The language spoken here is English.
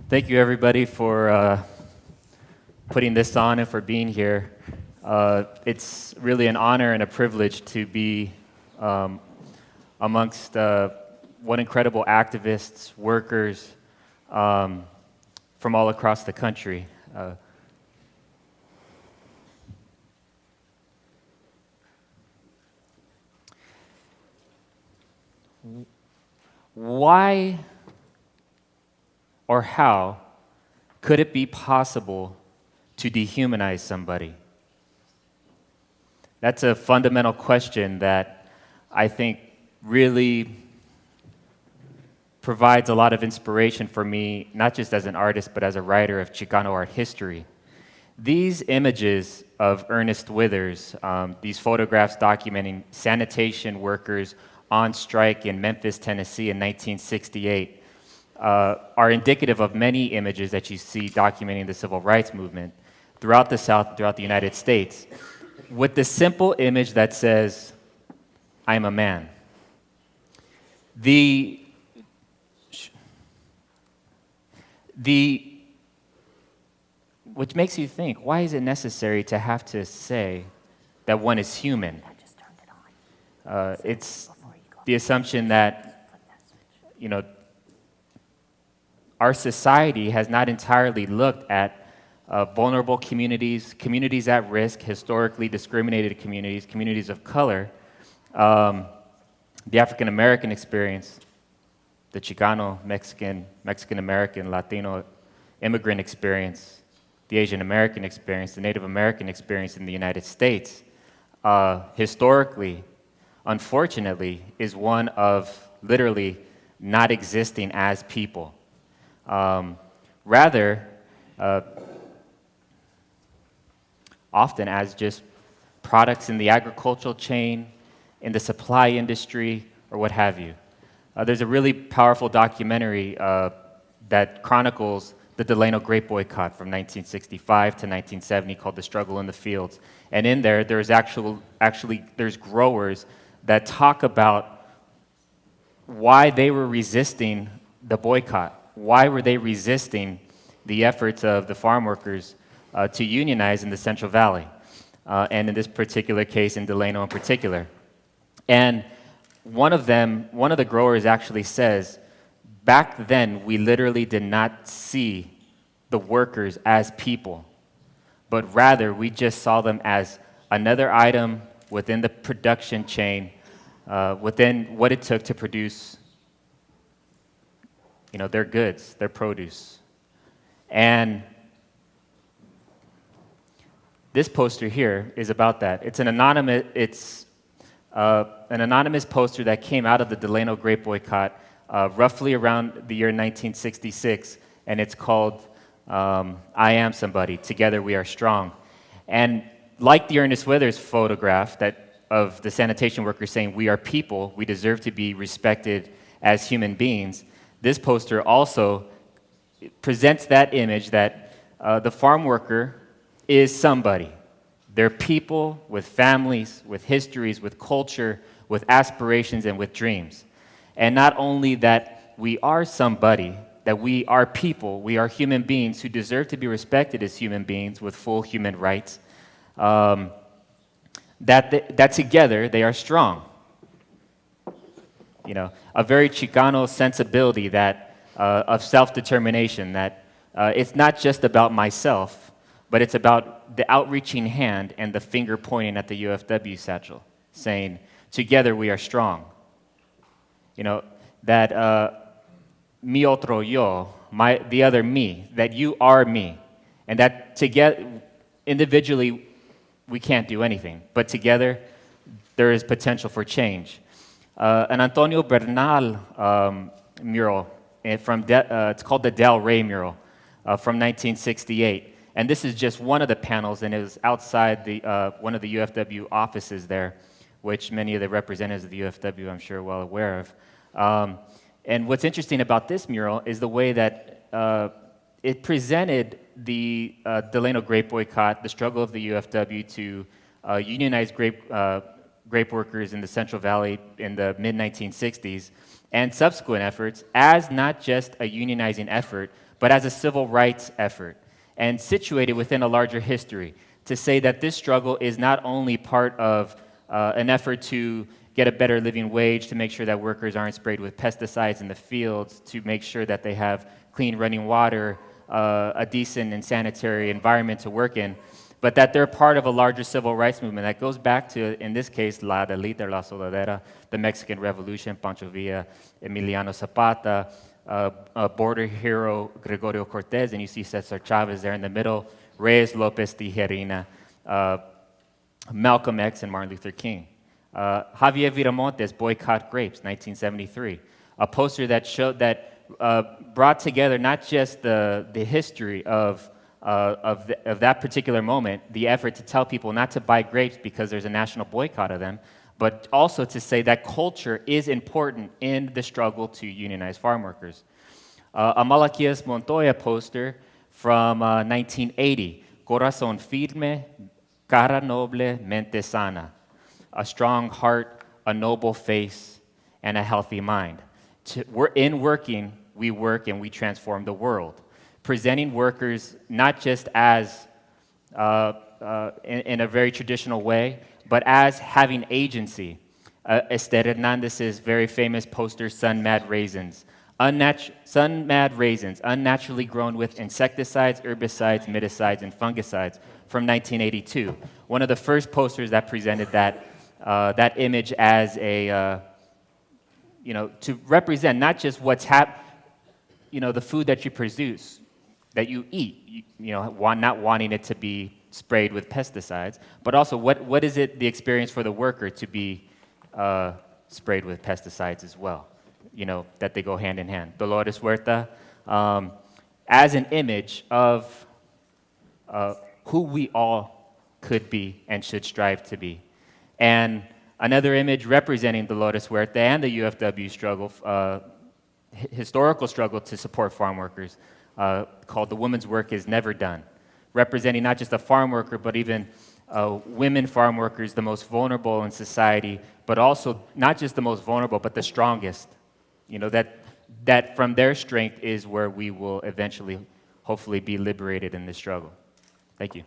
Thank you, everybody, for putting this on and for being here. It's really an honor and a privilege to be amongst what incredible activists, workers from all across the country. Why or how could it be possible to dehumanize somebody? That's a fundamental question that I think really provides a lot of inspiration for me, not just as an artist, but as a writer of Chicano art history. These images of Ernest Withers, these photographs documenting sanitation workers on strike in Memphis, Tennessee in 1968, are indicative of many images that you see documenting the civil rights movement throughout the South, throughout the United States, with the simple image that says, "I'm a man." Which makes you think, why is it necessary to have to say that one is human? It's the assumption that, our society has not entirely looked at vulnerable communities, communities at risk, historically discriminated communities, communities of color, the African American experience, the Chicano, Mexican American, Latino immigrant experience, the Asian American experience, the Native American experience in the United States, historically, unfortunately, is one of literally not existing as people. Rather, often as just products in the agricultural chain, in the supply industry, or what have you. There's a really powerful documentary that chronicles the Delano grape boycott from 1965 to 1970 called The Struggle in the Fields. And in there, there's there's growers that talk about why they were resisting the boycott. Why were they resisting the efforts of the farm workers to unionize in the Central Valley, and in this particular case, in Delano in particular? And one of the growers actually says, back then, we literally did not see the workers as people, but rather we just saw them as another item within the production chain, within what it took to produce their goods, their produce. And this poster here is about that. It's an anonymous poster that came out of the Delano grape boycott roughly around the year 1966, and it's called "I Am Somebody, Together We Are Strong." And like the Ernest Withers photograph of the sanitation workers saying, "We are people, we deserve to be respected as human beings," this poster also presents that image that the farm worker is somebody. They're people with families, with histories, with culture, with aspirations, and with dreams. And not only that we are somebody, that we are people, we are human beings who deserve to be respected as human beings with full human rights, that together they are strong. A very Chicano sensibility of self-determination, that it's not just about myself, but it's about the outreaching hand and the finger pointing at the UFW satchel, saying, "Together we are strong." That mi otro yo, the other me, that you are me, and that together, individually, we can't do anything, but together, there is potential for change. An Antonio Bernal mural it's called the Del Rey mural from 1968. And this is just one of the panels, and it was outside one of the UFW offices there, which many of the representatives of the UFW, I'm sure, are well aware of. And what's interesting about this mural is the way that it presented the Delano grape boycott, the struggle of the UFW to unionize grape workers in the Central Valley in the mid-1960s, and subsequent efforts as not just a unionizing effort, but as a civil rights effort and situated within a larger history to say that this struggle is not only part of an effort to get a better living wage, to make sure that workers aren't sprayed with pesticides in the fields, to make sure that they have clean running water, a decent and sanitary environment to work in, but that they're part of a larger civil rights movement that goes back to, in this case, La Delita, La Soldadera, the Mexican Revolution, Pancho Villa, Emiliano Zapata, border hero Gregorio Cortez, and you see Cesar Chavez there in the middle, Reyes Lopez Tijerina, Malcolm X, and Martin Luther King. Javier Viramontes, Boycott Grapes, 1973, a poster that showed that brought together not just the history of that particular moment, the effort to tell people not to buy grapes because there's a national boycott of them, but also to say that culture is important in the struggle to unionize farm workers. A Malaquias Montoya poster from 1980, Corazón firme, cara noble, mente sana. A strong heart, a noble face, and a healthy mind. In working, we work and we transform the world. Presenting workers not just as, in a very traditional way, but as having agency. Esther Hernandez's very famous poster, Sun Mad Raisins. Sun Mad Raisins, unnaturally grown with insecticides, herbicides, miticides, and fungicides from 1982. One of the first posters that presented that image as a, to represent not just what's the food that you produce, that you eat, not wanting it to be sprayed with pesticides, but also what is it, the experience for the worker to be sprayed with pesticides as well, that they go hand in hand. Dolores Huerta, as an image of who we all could be and should strive to be. And another image representing Dolores Huerta and the UFW struggle, historical struggle to support farm workers, called The Woman's Work Is Never Done, representing not just a farm worker, but even women farm workers, the most vulnerable in society, but also not just the most vulnerable, but the strongest. That from their strength is where we will eventually, hopefully, be liberated in this struggle. Thank you.